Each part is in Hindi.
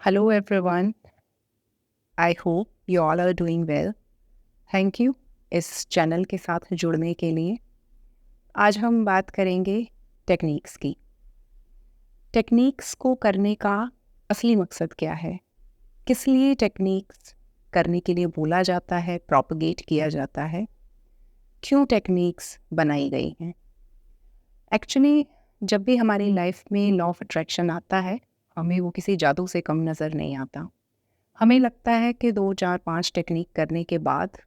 Hello everyone. I hope you all are doing well. Thank you इस चैनल के साथ जुड़ने के लिए। आज हम बात करेंगे टेक्निक्स की। टेक्निक्स को करने का असली मकसद क्या है? किस लिए टेक्निक्स करने के लिए बोला जाता है, प्रोपगेट किया जाता है? क्यों टेक्निक्स बनाई गई हैं? एक्चुअली जब भी हमारी लाइफ में लॉ ऑफ अट्रैक्शन आता है, हमें वो किसी जादू से कम नज़र नहीं आता। हमें लगता है कि 2, 4, 5 टेक्निक करने के बाद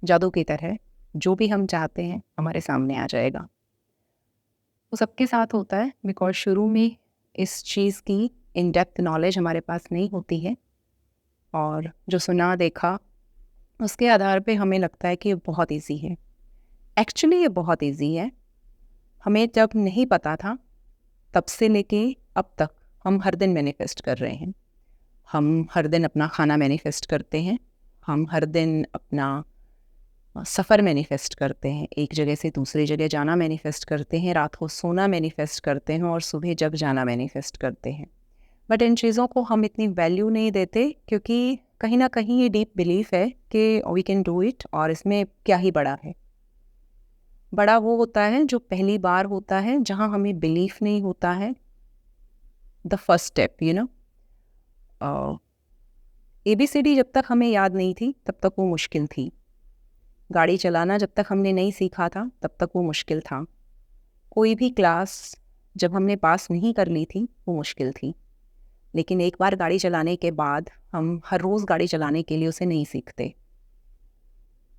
जादू की तरह जो भी हम चाहते हैं हमारे सामने आ जाएगा। वो सबके साथ होता है बिकॉज़ शुरू में इस चीज़ की इन डेप्थ नॉलेज हमारे पास नहीं होती है और जो सुना देखा उसके आधार पे हमें लगता है कि ये बहुत ईज़ी है। एक्चुअली ये बहुत ईज़ी है। हमें जब नहीं पता था तब से लेके अब तक हम हर दिन मैनिफेस्ट कर रहे हैं। हम हर दिन अपना खाना मैनिफेस्ट करते हैं। हम हर दिन अपना सफ़र मैनिफेस्ट करते हैं, एक जगह से दूसरी जगह जाना मैनिफेस्ट करते हैं, रात को सोना मैनिफेस्ट करते हैं और सुबह जग जाना मैनिफेस्ट करते हैं। बट इन चीज़ों को हम इतनी वैल्यू नहीं देते क्योंकि कहीं ना कहीं ये डीप बिलीफ है कि वी कैन डू इट और इसमें क्या ही बड़ा है। बड़ा वो होता है जो पहली बार होता है, जहाँ हमें बिलीफ नहीं होता है। द फर्स्ट स्टेप ABCD जब तक हमें याद नहीं थी तब तक वो मुश्किल थी। गाड़ी चलाना जब तक हमने नहीं सीखा था तब तक वो मुश्किल था। कोई भी क्लास जब हमने पास नहीं कर ली थी वो मुश्किल थी। लेकिन एक बार गाड़ी चलाने के बाद हम हर रोज़ गाड़ी चलाने के लिए उसे नहीं सीखते।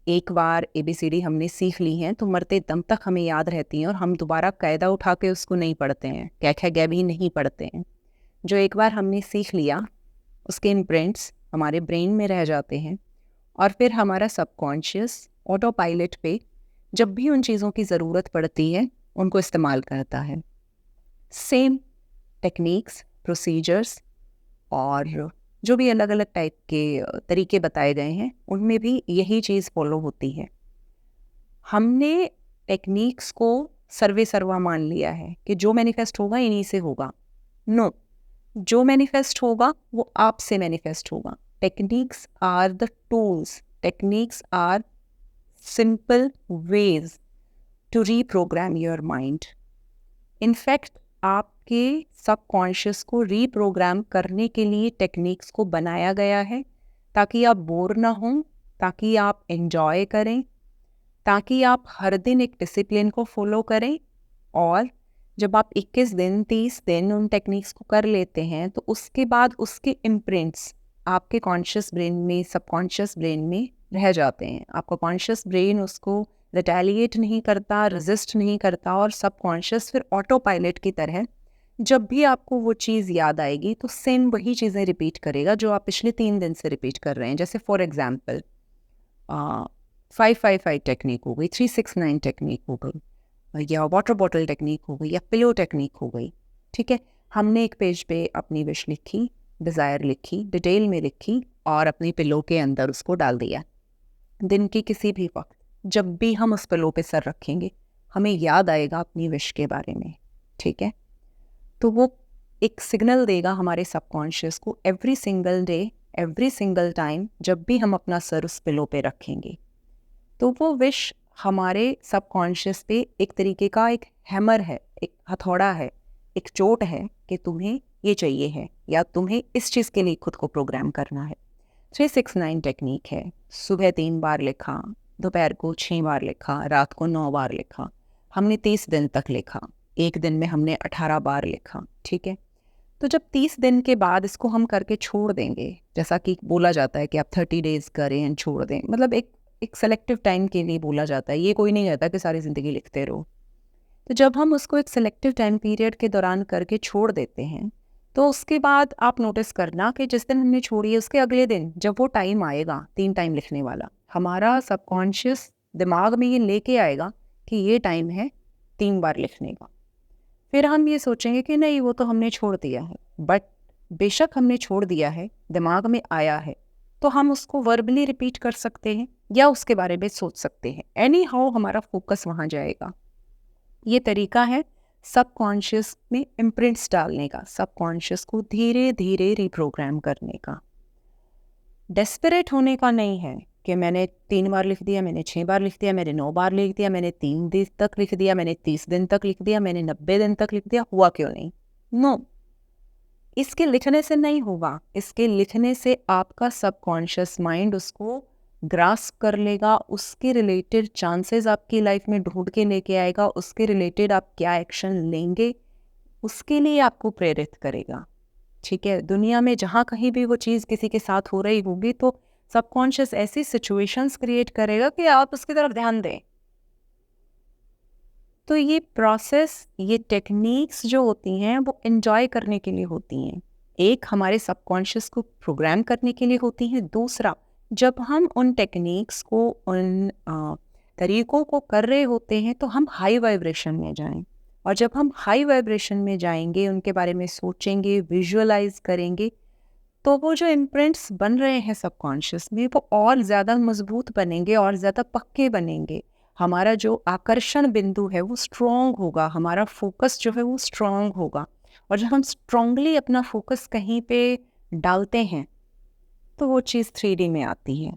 एक बार ABCD हमने सीख ली हैं तो मरते दम तक हमें याद रहती हैं और हम दोबारा कायदा उठा के उसको नहीं पढ़ते हैं, कै खे गै भी नहीं पढ़ते हैं। जो एक बार हमने सीख लिया उसके इम्प्रिंट्स हमारे ब्रेन में रह जाते हैं और फिर हमारा सबकॉन्शियस ऑटो पायलट पे जब भी उन चीज़ों की ज़रूरत पड़ती है उनको इस्तेमाल करता है। सेम टेक्निक्स, प्रोसीजर्स और जो भी अलग अलग टाइप के तरीके बताए गए हैं उनमें भी यही चीज़ फॉलो होती है। हमने टेक्निक्स को सर्वे सर्वा मान लिया है कि जो मैनिफेस्ट होगा इन्हीं से होगा। नो, जो मैनिफेस्ट होगा वो आपसे मैनिफेस्ट होगा। Techniques are the tools, techniques are simple ways to reprogram your mind. In fact आपके सबकॉन्शियस को रीप्रोग्राम करने के लिए टेक्निक्स को बनाया गया है ताकि आप बोर ना हों, ताकि आप एंजॉय करें, ताकि आप हर दिन एक डिसिप्लिन को फॉलो करें। और जब आप 21 दिन 30 दिन उन टेक्निक्स को कर लेते हैं तो उसके बाद उसके इम्प्रिंट्स आपके कॉन्शियस ब्रेन में, सबकॉन्शियस ब्रेन में रह जाते हैं। आपका कॉन्शियस ब्रेन उसको रिटेलिएट नहीं करता, रेजिस्ट नहीं करता और सबकॉन्शियस फिर ऑटो पायलट की तरह जब भी आपको वो चीज़ याद आएगी तो सेम वही चीज़ें रिपीट करेगा जो आप पिछले 3 दिन से रिपीट कर रहे हैं। जैसे फॉर एग्जांपल 555 टेक्निक हो गई, 369 टेक्निक हो गई, या वाटर बॉटल टेक्निक हो गई, या पिलो टेक्निक हो गई। ठीक है, हमने एक पेज पे अपनी विश लिखी, डिज़ायर लिखी, डिटेल में लिखी और अपनी पिलो के अंदर उसको डाल दिया। दिन के किसी भी वक्त जब भी हम उस पिलो पे सर रखेंगे हमें याद आएगा अपनी विश के बारे में। ठीक है, तो वो एक सिग्नल देगा हमारे सबकॉन्शियस को every single day, every single time जब भी हम अपना सर उस पिलो पे रखेंगे। तो वो विश हमारे सबकॉन्शियस पे एक तरीके का एक हैमर है, एक हथौड़ा है, एक चोट है कि तुम्हें ये चाहिए है या तुम्हें इस चीज़ के लिए खुद को प्रोग्राम करना है। 369 टेक्निक है। सुबह 3 बार लिखा, दोपहर को 6 बार लिखा, रात को 9 बार लिखा। हमने 30 दिन तक लिखा, एक दिन में हमने 18 बार लिखा। ठीक है, तो जब 30 दिन के बाद इसको हम करके छोड़ देंगे, जैसा कि बोला जाता है कि आप 30 डेज़ करें एंड छोड़ दें, मतलब एक सेलेक्टिव टाइम के लिए बोला जाता है। ये कोई नहीं कहता कि सारी ज़िंदगी लिखते रहो। तो जब हम उसको एक सेलेक्टिव टाइम पीरियड के दौरान करके छोड़ देते हैं तो उसके बाद आप नोटिस करना कि जिस दिन हमने छोड़ी है उसके अगले दिन जब वो टाइम आएगा 3 टाइम लिखने वाला, हमारा सबकॉन्शियस दिमाग में ये लेके आएगा कि ये टाइम है 3 बार लिखने का। फिर हम ये सोचेंगे कि नहीं, वो तो हमने छोड़ दिया है। बट बेशक हमने छोड़ दिया है, दिमाग में आया है, तो हम उसको वर्बली रिपीट कर सकते हैं या उसके बारे में सोच सकते हैं। एनी हाउ हमारा फोकस वहाँ जाएगा। ये तरीका है सबकॉन्शियस में इम्प्रिंट्स डालने का, सबकॉन्शियस को धीरे धीरे रिप्रोग्राम करने का। डेस्परेट होने का नहीं है कि मैंने 3 बार लिख दिया, मैंने 6 बार लिख दिया, मैंने 9 बार लिख दिया, मैंने 3 दिन तक लिख दिया, मैंने 30 दिन तक लिख दिया, मैंने 90 दिन तक लिख दिया, हुआ क्यों नहीं? नो, इसके लिखने से नहीं होगा। इसके लिखने से आपका सबकॉन्शियस माइंड उसको ग्रास्प कर लेगा, उसके रिलेटेड चांसेस आपकी लाइफ में ढूंढ के लेके आएगा, उसके रिलेटेड आप क्या एक्शन लेंगे उसके लिए आपको प्रेरित करेगा। ठीक है, दुनिया में जहाँ कहीं भी वो चीज़ किसी के साथ हो रही होगी तो सबकॉन्शियस ऐसी सिचुएशंस क्रिएट करेगा कि आप उसकी तरफ ध्यान दें। तो ये प्रोसेस, ये टेक्निक्स जो होती हैं वो एंजॉय करने के लिए होती हैं। एक हमारे सबकॉन्शियस को प्रोग्राम करने के लिए होती हैं, दूसरा जब हम उन टेक्निक्स को, उन तरीकों को कर रहे होते हैं तो हम हाई वाइब्रेशन में जाएं। और जब हम हाई वाइब्रेशन में जाएंगे, उनके बारे में सोचेंगे, विजुअलाइज करेंगे, तो वो जो इम्प्रिंट्स बन रहे हैं सबकॉन्शियस में वो और ज़्यादा मजबूत बनेंगे और ज़्यादा पक्के बनेंगे। हमारा जो आकर्षण बिंदु है वो स्ट्रॉन्ग होगा, हमारा फोकस जो है वो स्ट्रॉन्ग होगा। और जब हम स्ट्रॉन्गली अपना फोकस कहीं पे डालते हैं तो वो चीज़ 3D में आती है।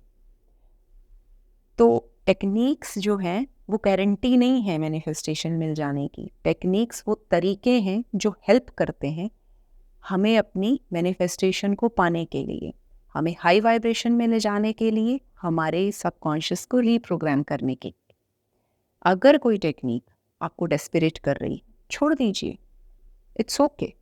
तो टेक्निक्स जो हैं वो गारंटी नहीं है मैनिफेस्टेशन मिल जाने की। टेक्निक्स वो तरीके हैं जो हेल्प करते हैं हमें अपनी मैनिफेस्टेशन को पाने के लिए, हमें हाई वाइब्रेशन में ले जाने के लिए, हमारे सबकॉन्शियस को रीप्रोग्राम करने के लिए। अगर कोई टेक्निक आपको डेस्परेट कर रही, छोड़ दीजिए, इट्स ओके।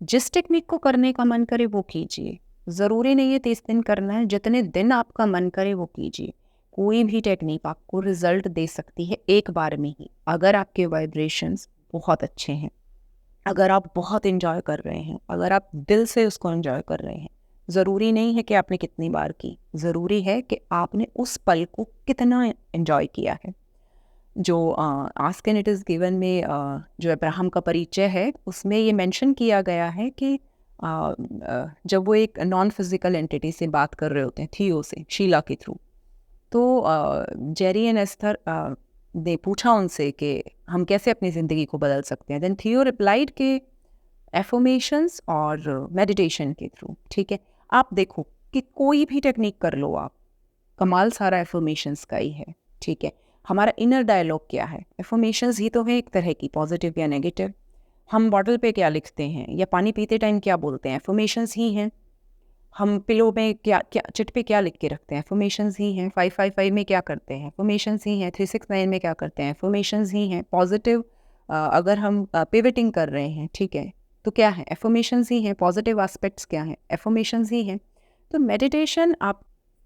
जिस टेक्निक को करने का मन करे वो कीजिए। ज़रूरी नहीं है 30 दिन करना है, जितने दिन आपका मन करे वो कीजिए। कोई भी टेक्निक आपको रिजल्ट दे सकती है एक बार में ही, अगर आपके वाइब्रेशंस बहुत अच्छे हैं, अगर आप बहुत एंजॉय कर रहे हैं, अगर आप दिल से उसको एंजॉय कर रहे हैं। ज़रूरी नहीं है कि आपने कितनी बार की, ज़रूरी है कि आपने उस पल को कितना एंजॉय किया है। जो ask and it is given में जो अब्राहम का परिचय है उसमें ये मेंशन किया गया है कि जब वो एक नॉन फिजिकल एंटिटी से बात कर रहे होते हैं, थियो से, शीला के थ्रू, तो जेरी एंड एस्थर ने पूछा उनसे कि हम कैसे अपनी ज़िंदगी को बदल सकते हैं। देन थियो रिप्लाइड के एफर्मेशंस और मेडिटेशन के थ्रू। ठीक है, आप देखो कि कोई भी टेक्निक कर लो आप, कमाल सारा एफर्मेशंस का ही है। ठीक है, हमारा इनर डायलॉग क्या है? एफर्मेशंस ही तो है एक तरह की, पॉजिटिव या नेगेटिव। हम बॉटल पे क्या लिखते हैं या पानी पीते टाइम क्या बोलते हैं? एफर्मेशंस ही हैं। हम पिलो में क्या क्या चिट पे क्या लिख के रखते हैं? एफर्मेशंस ही हैं। 555 में क्या करते हैं? एफर्मेशंस ही हैं। 369 में क्या करते हैं? एफर्मेशंस ही हैं। पॉजिटिव अगर हम पिवटिंग कर रहे हैं, ठीक है, तो क्या है? एफर्मेशंस ही हैं। पॉजिटिव एस्पेक्ट्स क्या हैं? एफर्मेशंस ही हैं। तो मेडिटेशन आप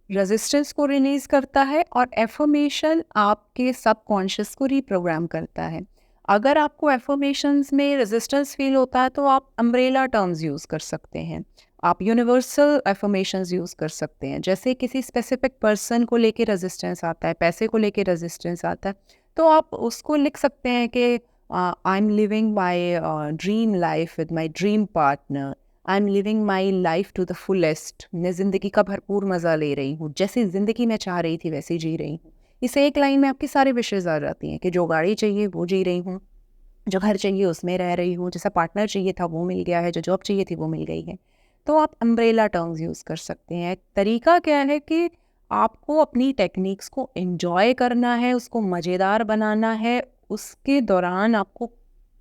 रेजिस्टेंस को रिलीज करता है और एफर्मेशन आपके सबकॉन्शियस को रीप्रोग्राम करता है। अगर आपको एफर्मेशंस में रेजिस्टेंस फील होता है तो आप अम्ब्रेला टर्म्स यूज़ कर सकते हैं, आप यूनिवर्सल एफर्मेशंस यूज़ कर सकते हैं। जैसे किसी स्पेसिफिक पर्सन को लेके रेजिस्टेंस आता है, पैसे को लेके रेजिस्टेंस आता है, तो आप उसको लिख सकते हैं कि I am living my dream life with my dream partner, I am living my life to the fullest. मैं ज़िंदगी का भरपूर मज़ा ले रही हूँ, जैसी ज़िंदगी मैं चाह रही थी वैसी जी रही हूँ। इस एक लाइन में आपकी सारी विशेज़ आ जाती हैं कि जो गाड़ी चाहिए वो जी रही हूँ, जो घर चाहिए उसमें रह रही हूँ, जैसा पार्टनर चाहिए था वो मिल गया है, जो जॉब चाहिए थी वो मिल गई है। तो आप अम्ब्रेला टर्म्स यूज़ कर सकते हैं। तरीका क्या है कि आपको अपनी टेक्निक्स को एंजॉय करना है, उसको मज़ेदार बनाना है, उसके दौरान आपको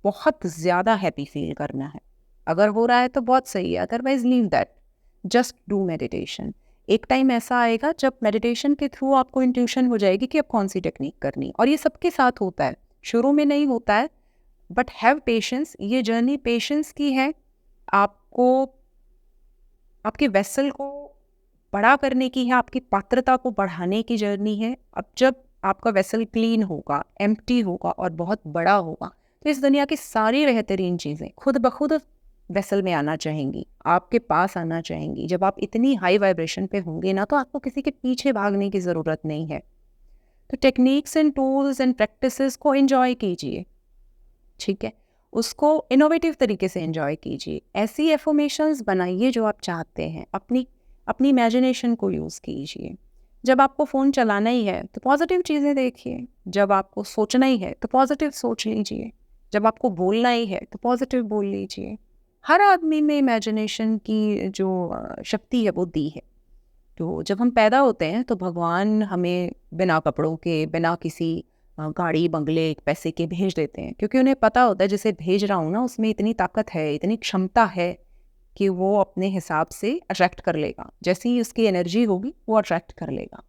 बहुत ज़्यादा हैप्पी फील करना है। अगर हो रहा है तो बहुत सही है, otherwise leave that, just do meditation. एक टाइम ऐसा आएगा जब मेडिटेशन के थ्रू आपको इंट्यूशन हो जाएगी कि अब कौन सी टेक्निक करनी, और ये सबके साथ होता है, शुरू में नहीं होता है, बट हैव पेशेंस। ये जर्नी पेशेंस की है। आपको आपके वेसल को बड़ा करने की है, आपकी पात्रता को बढ़ाने की जर्नी है। अब जब आपका वेसल क्लीन होगा, एम्प्टी होगा और बहुत बड़ा होगा तो इस दुनिया की सारी बेहतरीन चीज़ें खुद ब खुद वेसल में आना चाहेंगी, आपके पास आना चाहेंगी। जब आप इतनी हाई वाइब्रेशन पे होंगे ना तो आपको किसी के पीछे भागने की ज़रूरत नहीं है। तो techniques and tools and practices को एंजॉय कीजिए, ठीक है, उसको इनोवेटिव तरीके से एंजॉय कीजिए। ऐसी एफर्मेशंस बनाइए जो आप चाहते हैं, अपनी अपनी इमेजिनेशन को यूज़ कीजिए। जब आपको फ़ोन चलाना ही है तो पॉजिटिव चीज़ें देखिए, जब आपको सोचना ही है तो पॉजिटिव सोच लीजिए, जब आपको बोलना ही है तो पॉजिटिव बोल लीजिए। हर आदमी में इमेजिनेशन की जो शक्ति है वो दी है। तो जब हम पैदा होते हैं तो भगवान हमें बिना कपड़ों के, बिना किसी गाड़ी बंगले पैसे के भेज देते हैं, क्योंकि उन्हें पता होता है जिसे भेज रहा हूँ ना उसमें इतनी ताकत है, इतनी क्षमता है कि वो अपने हिसाब से अट्रैक्ट कर लेगा। जैसी ही उसकी एनर्जी होगी वो अट्रैक्ट कर लेगा।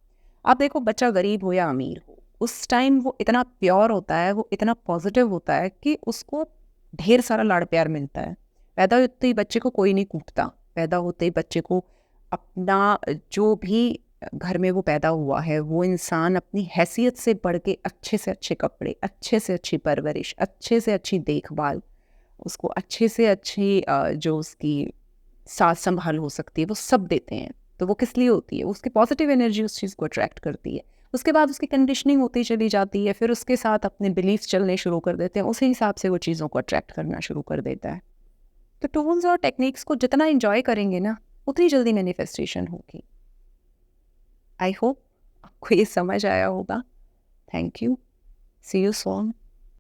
आप देखो, बच्चा गरीब हो या अमीर हो, उस टाइम वो इतना प्योर होता है, वो इतना पॉजिटिव होता है कि उसको ढेर सारा लाड़ प्यार मिलता है। पैदा होते ही बच्चे को कोई नहीं कूटता। पैदा होते ही बच्चे को अपना जो भी घर में वो पैदा हुआ है वो इंसान अपनी हैसियत से बढ़ के अच्छे से अच्छे कपड़े, अच्छे से अच्छी परवरिश, अच्छे से अच्छी देखभाल, उसको अच्छे से अच्छी जो उसकी साथ संभाल हो सकती है वो सब देते हैं। तो वो किस लिए होती है? उसकी पॉजिटिव एनर्जी उस चीज़ को अट्रैक्ट करती है। उसके बाद उसकी कंडीशनिंग होती चली जाती है, फिर उसके साथ अपने बिलीफ्स चलने शुरू कर देते हैं, उसी हिसाब से वो चीज़ों को अट्रैक्ट करना शुरू कर देता है। तो टूल्स और टेक्निक्स को जितना एंजॉय करेंगे ना, उतनी जल्दी मैनिफेस्टेशन होगी। आई होप आपको ये समझ आया होगा। Thank you. See you soon.